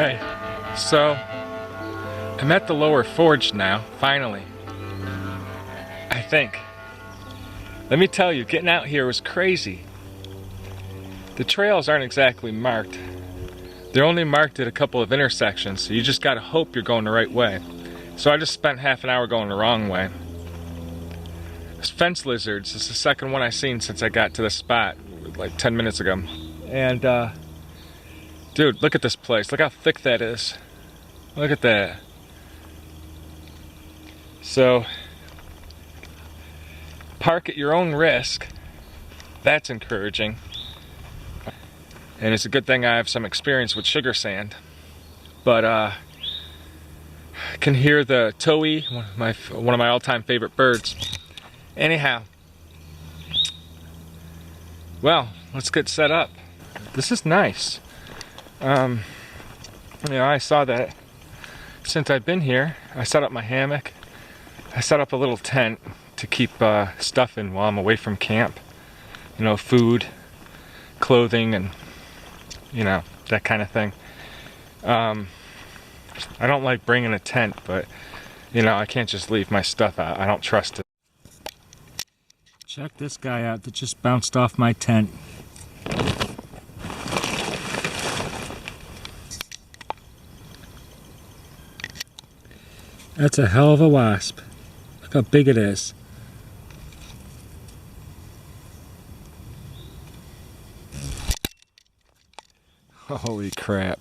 Hey, so I'm at the lower forge now, finally. I think. Let me tell you, getting out here was crazy. The trails aren't exactly marked. They're only marked at a couple of intersections, so you just gotta hope you're going the right way. So I just spent half an hour going the wrong way. There's fence lizards. This is the second one I've seen since I got to the spot, like 10 minutes ago. And, dude, look at this place. Look how thick that is. Look at that. So, park at your own risk. That's encouraging. And it's a good thing I have some experience with sugar sand. But, I can hear the towhee, one of my all-time favorite birds. Anyhow. Well, let's get set up. This is nice. You know, I saw that since I've been here. I set up my hammock. I set up a little tent to keep stuff in while I'm away from camp. You know, food, clothing, and, you know, that kind of thing. I don't like bringing a tent, but, you know, I can't just leave my stuff out. I don't trust it. Check this guy out that just bounced off my tent. That's a hell of a wasp. Look how big it is. Holy crap.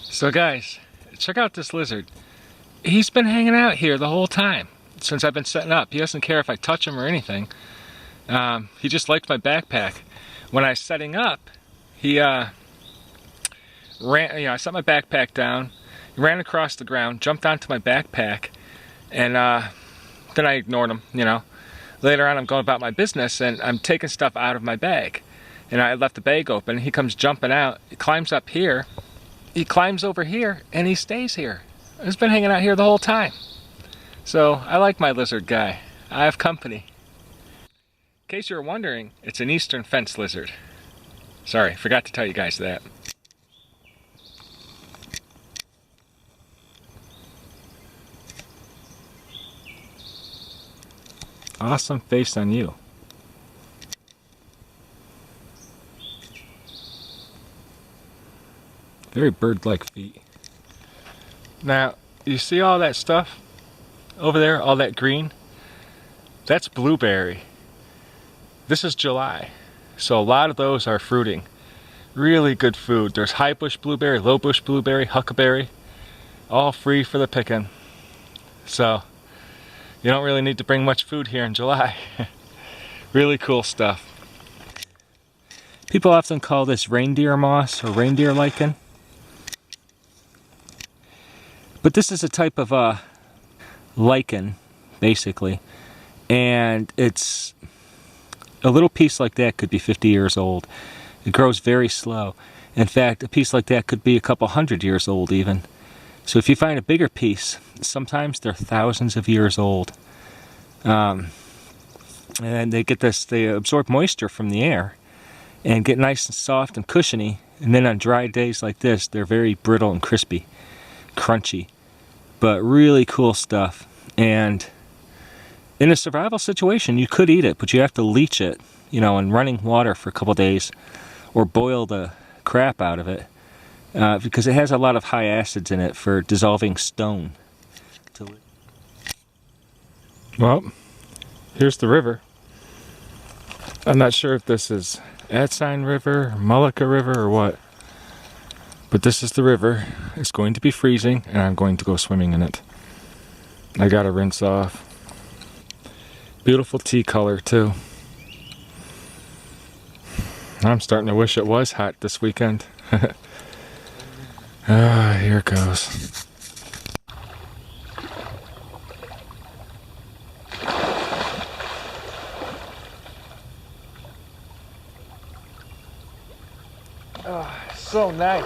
So guys, check out this lizard. He's been hanging out here the whole time since I've been setting up. He doesn't care if I touch him or anything. He just likes my backpack. When I was setting up, he ran, I set my backpack down, he ran across the ground, jumped onto my backpack, and then I ignored him, you know. Later on I'm going about my business and I'm taking stuff out of my bag. And I left the bag open. He comes jumping out, he climbs up here, he climbs over here, and he stays here. He's been hanging out here the whole time. So I like my lizard guy. I have company. In case you were wondering, it's an eastern fence lizard. Sorry, forgot to tell you guys that. Awesome face on you. Very bird-like feet. Now, you see all that stuff over there, all that green? That's blueberry. This is July, so a lot of those are fruiting. Really good food. There's high bush blueberry, low bush blueberry, huckleberry, all free for the picking. So, you don't really need to bring much food here in July. Really cool stuff. People often call this reindeer moss or reindeer lichen. But this is a type of lichen, basically. And it's a little piece like that could be 50 years old. It grows very slow. In fact, a piece like that could be a couple hundred years old even. So if you find a bigger piece, sometimes they're thousands of years old. And they get this, they absorb moisture from the air and get nice and soft and cushiony. And then on dry days like this, they're very brittle and crispy, crunchy, but really cool stuff. And in a survival situation, you could eat it, but you have to leach it, you know, in running water for a couple days, or boil the crap out of it, because it has a lot of high acids in it for dissolving stone. Well, here's the river. I'm not sure if this is Adsine River, or Mullica River, or what, but this is the river. It's going to be freezing, and I'm going to go swimming in it. I gotta rinse off. Beautiful tea color too. I'm starting to wish it was hot this weekend. Here it goes. So nice.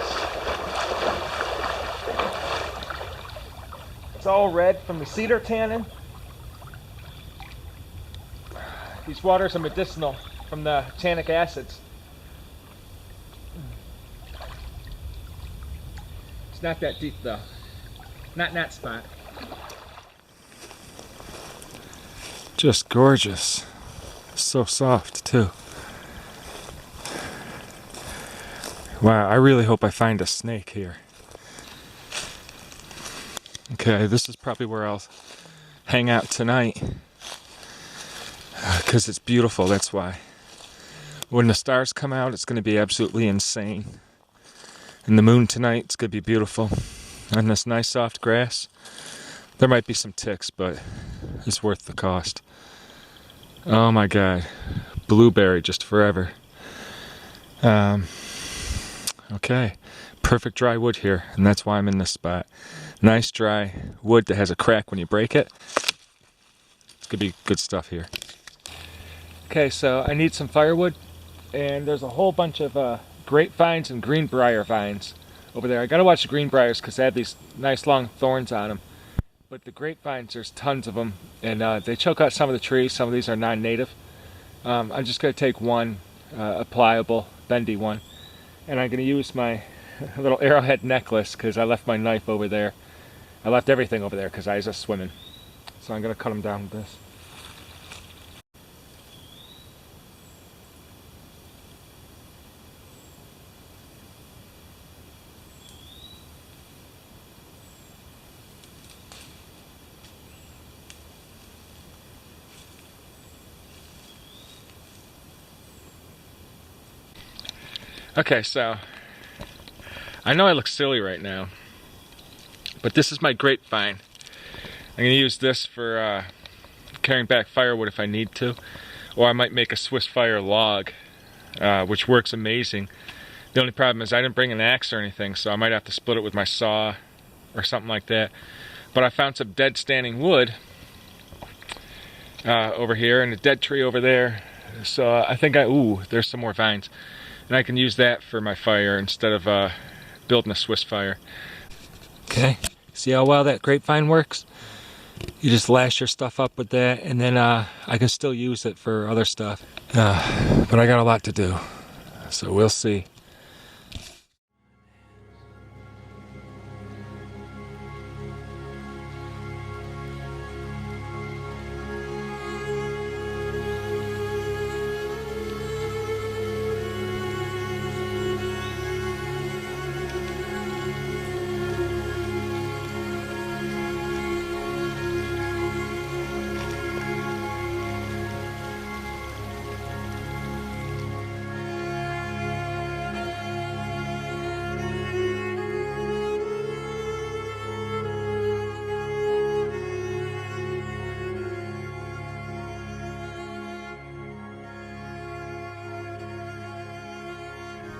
It's all red from the cedar tannin. These waters are medicinal from the tannic acids. not that deep though. Not in that spot. Just gorgeous. So soft too. Wow, I really hope I find a snake here. Okay, this is probably where I'll hang out tonight. Because it's beautiful, that's why. When the stars come out, it's going to be absolutely insane. And the moon tonight, it's going to be beautiful. On this nice soft grass. There might be some ticks, but it's worth the cost. Oh my god. Blueberry just forever. Okay. Perfect dry wood here, and that's why I'm in this spot. Nice dry wood that has a crack when you break it. It's going to be good stuff here. Okay, so I need some firewood, and there's a whole bunch of grapevines and green briar vines over there. I gotta watch the green briars because they have these nice long thorns on them. But the grapevines, there's tons of them, and they choke out some of the trees. Some of these are non-native. I'm just gonna take one, a pliable, bendy one, and I'm gonna use my little arrowhead necklace because I left my knife over there. I left everything over there because I was just swimming. So I'm gonna cut them down with this. Okay, so I know I look silly right now, but this is my grapevine. I'm going to use this for carrying back firewood if I need to, or I might make a Swiss fire log, which works amazing. The only problem is I didn't bring an axe or anything, so I might have to split it with my saw or something like that. But I found some dead standing wood over here and a dead tree over there, so I think there's some more vines. And I can use that for my fire instead of building a Swiss fire. Okay, see how well that grapevine works? You just lash your stuff up with that, and then I can still use it for other stuff. But I got a lot to do, so we'll see.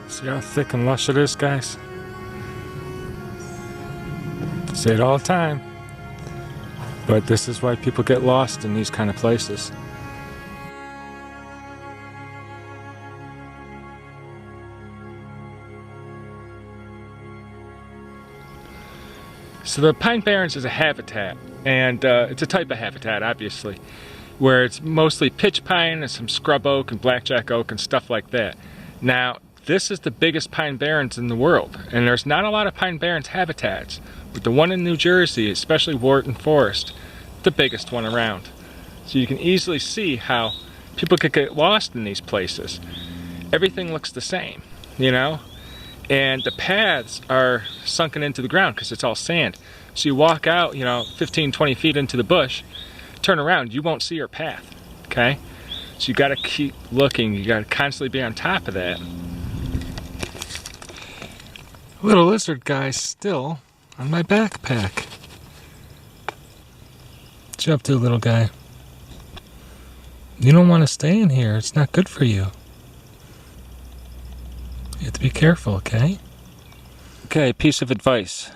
See how thick and lush it is, guys? Say it all the time. But this is why people get lost in these kind of places. So the Pine Barrens is a habitat, and it's a type of habitat, obviously, where it's mostly pitch pine and some scrub oak and blackjack oak and stuff like that. Now, this is the biggest Pine Barrens in the world, and there's not a lot of Pine Barrens habitats, but the one in New Jersey, especially Wharton Forest, the biggest one around. So you can easily see how people could get lost in these places. Everything looks the same, you know? And the paths are sunken into the ground because it's all sand. So you walk out, 15, 20 feet into the bush, turn around, you won't see your path, okay? So you gotta keep looking, you gotta constantly be on top of that. Little lizard guy's still on my backpack. What you up to, little guy? You don't want to stay in here. It's not good for you. You have to be careful, okay? Okay, piece of advice.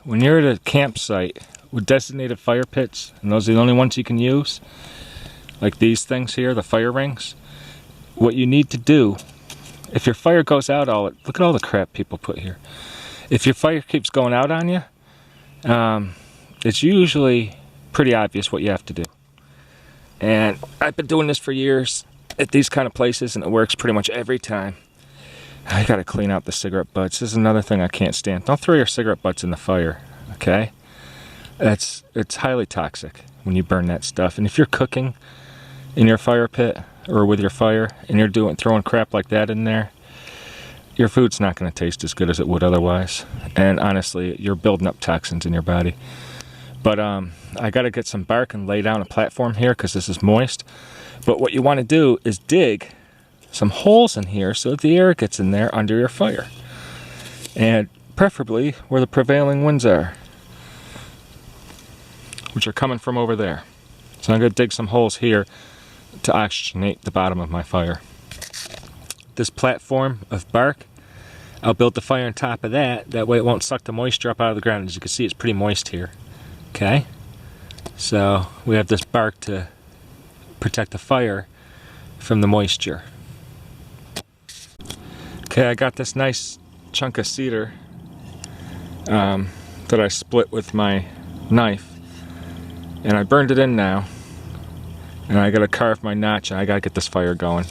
When you're at a campsite with designated fire pits, and those are the only ones you can use, like these things here, the fire rings, what you need to do, if your fire goes out, look at all the crap people put here. If your fire keeps going out on you, it's usually pretty obvious what you have to do. And I've been doing this for years at these kind of places, and it works pretty much every time. I gotta clean out the cigarette butts. This is another thing I can't stand. Don't throw your cigarette butts in the fire, okay? It's highly toxic when you burn that stuff. And if you're cooking in your fire pit or with your fire and you're throwing crap like that in there, your food's not going to taste as good as it would otherwise. And honestly, you're building up toxins in your body. But I got to get some bark and lay down a platform here because this is moist. But what you want to do is dig some holes in here so that the air gets in there under your fire. And preferably where the prevailing winds are, which are coming from over there. So I'm going to dig some holes here to oxygenate the bottom of my fire. This platform of bark, I'll build the fire on top of that. That way it won't suck the moisture up out of the ground. As you can see, it's pretty moist here. Okay? So we have this bark to protect the fire from the moisture. Okay, I got this nice chunk of cedar that I split with my knife. And I burned it in now. And I gotta carve my notch and I gotta get this fire going.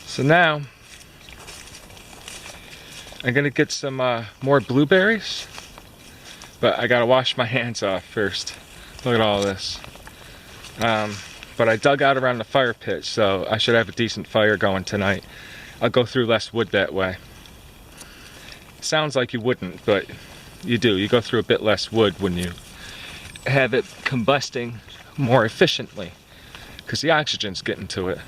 So now, I'm gonna get some more blueberries, but I gotta wash my hands off first. Look at all this. But I dug out around the fire pit, so I should have a decent fire going tonight. I'll go through less wood that way. Sounds like you wouldn't, but you do. You go through a bit less wood when you have it combusting more efficiently, because the oxygen's getting to it.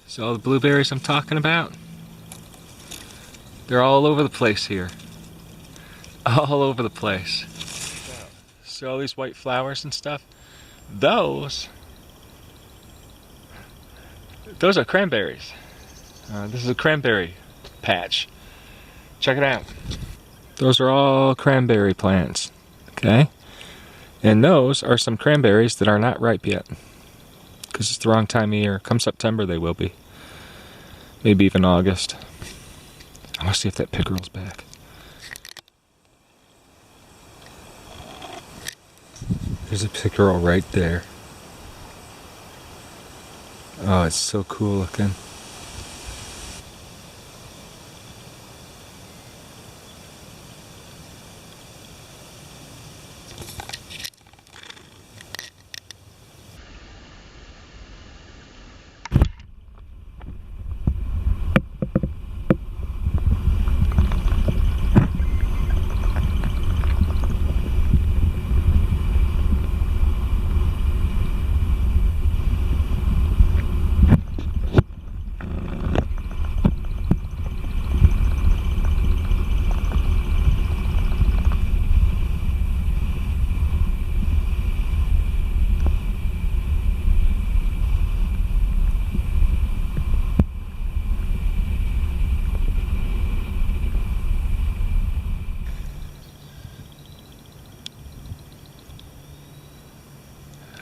So all the blueberries I'm talking about, they're all over the place here. All over the place. So all these white flowers and stuff, those are cranberries. This is a cranberry patch. Check it out. Those are all cranberry plants, okay? And those are some cranberries that are not ripe yet, because it's the wrong time of year. Come September they will be. Maybe even August. I want to see if that pickerel's back. There's a pickerel right there. Oh, it's so cool looking.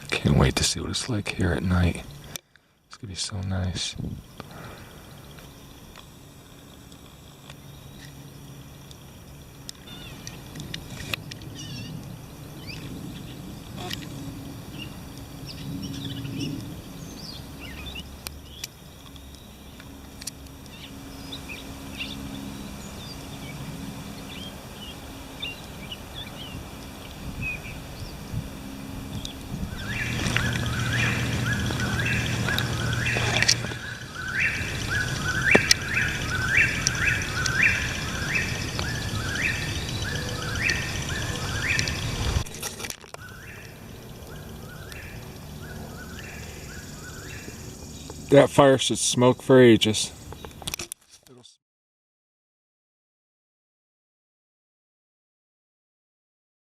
Can't wait to see what it's like here at night. It's gonna be so nice. That fire should smoke for ages.